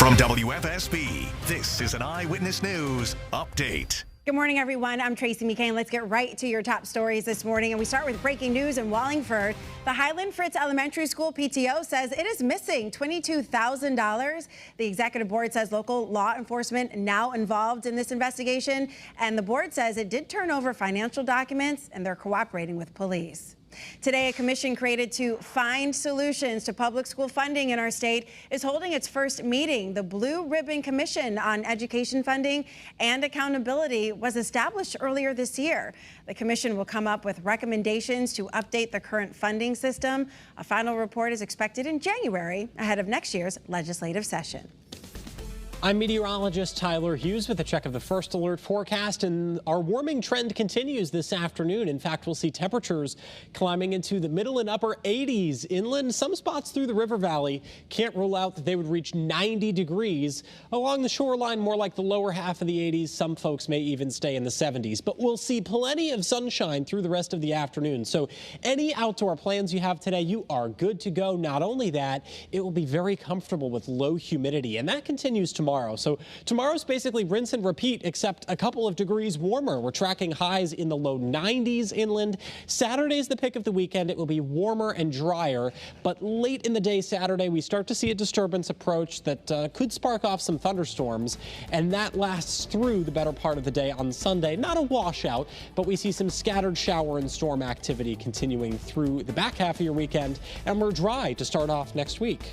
From WFSB, this is an Eyewitness News Update. Good morning, everyone. I'm Tracy McCain. Let's get right to your top stories this morning. And we start with breaking news in Wallingford. The Highland Fritz Elementary School PTO says it is missing $22,000. The executive board says local law enforcement now involved in this investigation. And the board says it did turn over financial documents and they're cooperating with police. Today, a commission created to find solutions to public school funding in our state is holding its first meeting. The Blue Ribbon Commission on Education Funding and Accountability was established earlier this year. The commission will come up with recommendations to update the current funding system. A final report is expected in January ahead of next year's legislative session. I'm meteorologist Tyler Hughes with a check of the first alert forecast, and our warming trend continues this afternoon. In fact, we'll see temperatures climbing into the middle and upper 80s inland. Some spots through the river valley can't rule out that they would reach 90 degrees. Along the shoreline, more like the lower half of the 80s. Some folks may even stay in the 70s, but we'll see plenty of sunshine through the rest of the afternoon. So any outdoor plans you have today, you are good to go. Not only that, it will be very comfortable with low humidity, and that continues tomorrow. So tomorrow's basically rinse and repeat, except a couple of degrees warmer. We're tracking highs in the low 90s inland. Saturday's the pick of the weekend. It will be warmer and drier, but late in the day Saturday, we start to see a disturbance approach that could spark off some thunderstorms, and that lasts through the better part of the day on Sunday. Not a washout, but we see some scattered shower and storm activity continuing through the back half of your weekend, and we're dry to start off next week.